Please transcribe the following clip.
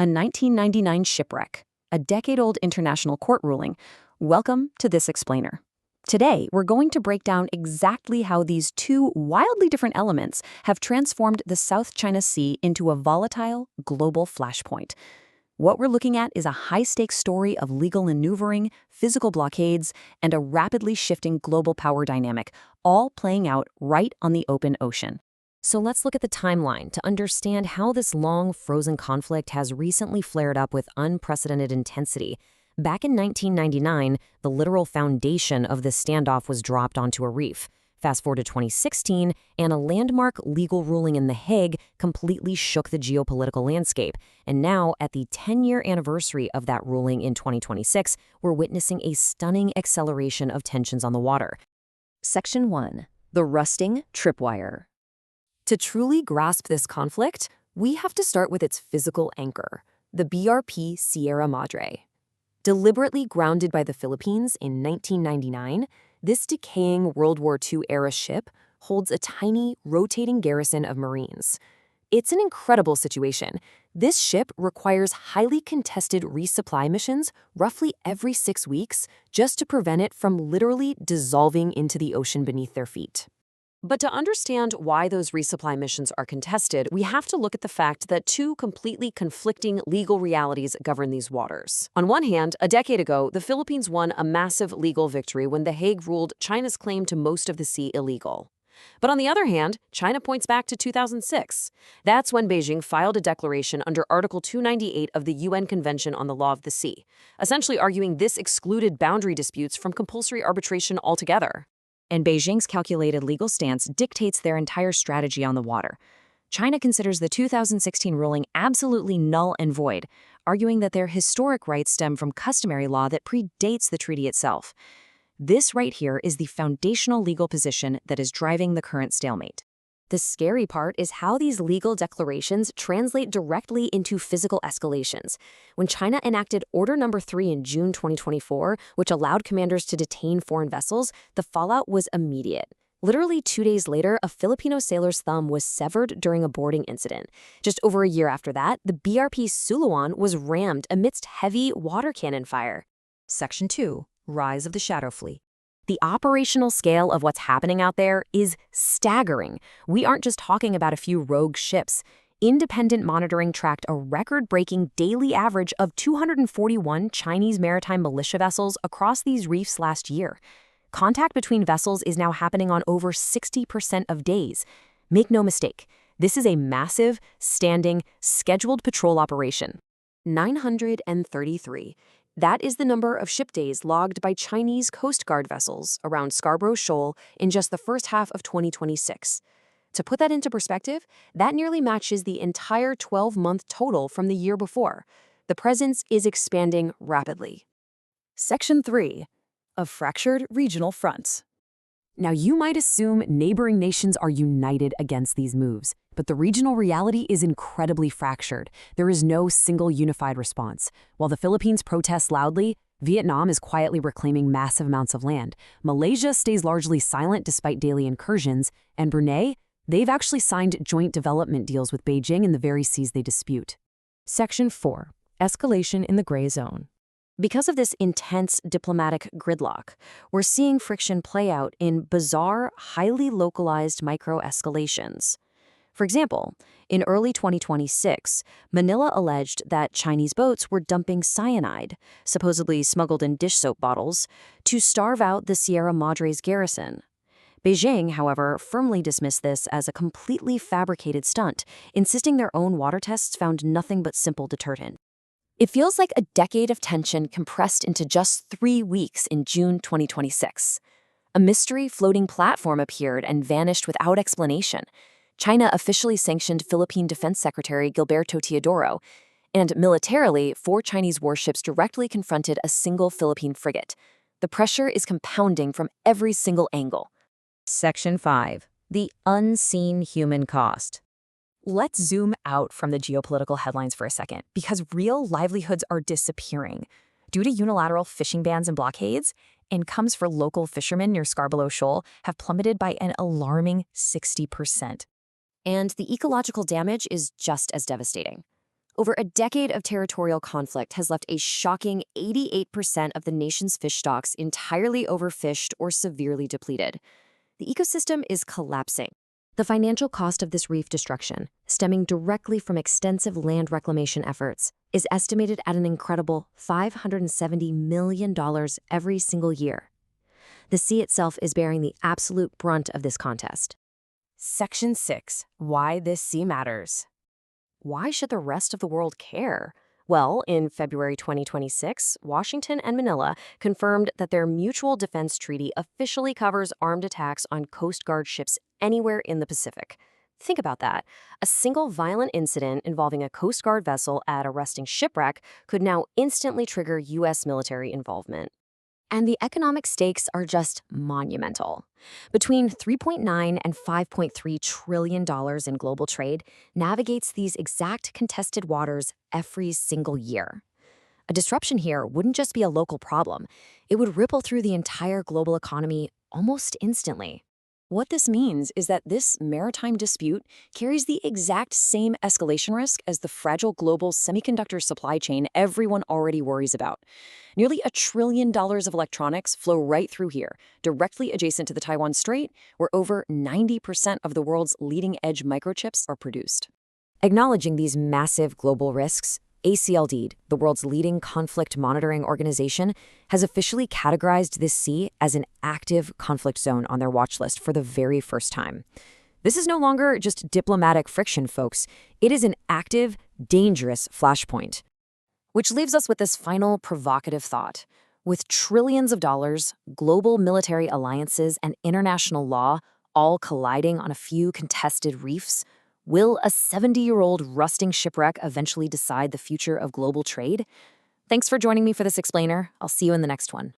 a 1999 shipwreck, a decade-old international court ruling. Welcome to This Explainer. Today, we're going to break down exactly how these two wildly different elements have transformed the South China Sea into a volatile, global flashpoint. What we're looking at is a high-stakes story of legal maneuvering, physical blockades, and a rapidly shifting global power dynamic, all playing out right on the open ocean. So let's look at the timeline to understand how this long, frozen conflict has recently flared up with unprecedented intensity. Back in 1999, the literal foundation of this standoff was dropped onto a reef. Fast forward to 2016, and a landmark legal ruling in The Hague completely shook the geopolitical landscape. And now, at the 10-year anniversary of that ruling in 2026, we're witnessing a stunning acceleration of tensions on the water. Section 1. The rusting tripwire. To truly grasp this conflict, we have to start with its physical anchor, the BRP Sierra Madre. Deliberately grounded by the Philippines in 1999, this decaying World War II-era ship holds a tiny, rotating garrison of Marines. It's an incredible situation. This ship requires highly contested resupply missions roughly every 6 weeks just to prevent it from literally dissolving into the ocean beneath their feet. But to understand why those resupply missions are contested, we have to look at the fact that two completely conflicting legal realities govern these waters. On one hand, a decade ago, the Philippines won a massive legal victory when The Hague ruled China's claim to most of the sea illegal. But on the other hand, China points back to 2006. That's when Beijing filed a declaration under Article 298 of the UN Convention on the Law of the Sea, essentially arguing this excluded boundary disputes from compulsory arbitration altogether. And Beijing's calculated legal stance dictates their entire strategy on the water. China considers the 2016 ruling absolutely null and void, arguing that their historic rights stem from customary law that predates the treaty itself. This right here is the foundational legal position that is driving the current stalemate. The scary part is how these legal declarations translate directly into physical escalations. When China enacted Order No. 3 in June 2024, which allowed commanders to detain foreign vessels, the fallout was immediate. Literally 2 days later, a Filipino sailor's thumb was severed during a boarding incident. Just over a year after that, the BRP Suluan was rammed amidst heavy water cannon fire. Section 2. Rise of the Shadow Fleet. The operational scale of what's happening out there is staggering. We aren't just talking about a few rogue ships. Independent monitoring tracked a record-breaking daily average of 241 Chinese maritime militia vessels across these reefs last year. Contact between vessels is now happening on over 60% of days. Make no mistake, this is a massive, standing, scheduled patrol operation. 933. That is the number of ship days logged by Chinese Coast Guard vessels around Scarborough Shoal in just the first half of 2026. To put that into perspective, that nearly matches the entire 12-month total from the year before. The presence is expanding rapidly. Section 3. Of fractured regional fronts. Now, you might assume neighboring nations are united against these moves, but the regional reality is incredibly fractured. There is no single unified response. While the Philippines protests loudly, Vietnam is quietly reclaiming massive amounts of land. Malaysia stays largely silent despite daily incursions, and Brunei, they've actually signed joint development deals with Beijing in the very seas they dispute. Section 4. Escalation in the gray zone. Because of this intense diplomatic gridlock, we're seeing friction play out in bizarre, highly localized micro-escalations. For example, in early 2026, Manila alleged that Chinese boats were dumping cyanide, supposedly smuggled in dish soap bottles, to starve out the Sierra Madre's garrison. Beijing, however, firmly dismissed this as a completely fabricated stunt, insisting their own water tests found nothing but simple deterrent. It feels like a decade of tension compressed into just 3 weeks in June 2026. A mystery floating platform appeared and vanished without explanation. China officially sanctioned Philippine Defense Secretary Gilberto Teodoro, and militarily, 4 Chinese warships directly confronted a single Philippine frigate. The pressure is compounding from every single angle. Section 5. The unseen human cost. Let's zoom out from the geopolitical headlines for a second, because real livelihoods are disappearing. Due to unilateral fishing bans and blockades, incomes for local fishermen near Scarborough Shoal have plummeted by an alarming 60%. And the ecological damage is just as devastating. Over a decade of territorial conflict has left a shocking 88% of the nation's fish stocks entirely overfished or severely depleted. The ecosystem is collapsing. The financial cost of this reef destruction, stemming directly from extensive land reclamation efforts, is estimated at an incredible $570 million every single year. The sea itself is bearing the absolute brunt of this contest. Section 6. Why this sea matters. Why should the rest of the world care? Well, in February 2026, Washington and Manila confirmed that their mutual defense treaty officially covers armed attacks on Coast Guard ships anywhere in the Pacific. Think about that. A single violent incident involving a Coast Guard vessel at a resting shipwreck could now instantly trigger U.S. military involvement. And the economic stakes are just monumental. Between $3.9 and $5.3 trillion in global trade navigates these exact contested waters every single year. A disruption here wouldn't just be a local problem. It would ripple through the entire global economy almost instantly. What this means is that this maritime dispute carries the exact same escalation risk as the fragile global semiconductor supply chain everyone already worries about. Nearly $1 trillion of electronics flow right through here, directly adjacent to the Taiwan Strait, where over 90% of the world's leading-edge microchips are produced. Acknowledging these massive global risks, ACLD, the world's leading conflict monitoring organization, has officially categorized this sea as an active conflict zone on their watch list for the very first time. This is no longer just diplomatic friction, folks. It is an active, dangerous flashpoint. Which leaves us with this final provocative thought. With trillions of dollars, global military alliances, and international law all colliding on a few contested reefs, will a 70-year-old rusting shipwreck eventually decide the future of global trade? Thanks for joining me for this explainer. I'll see you in the next one.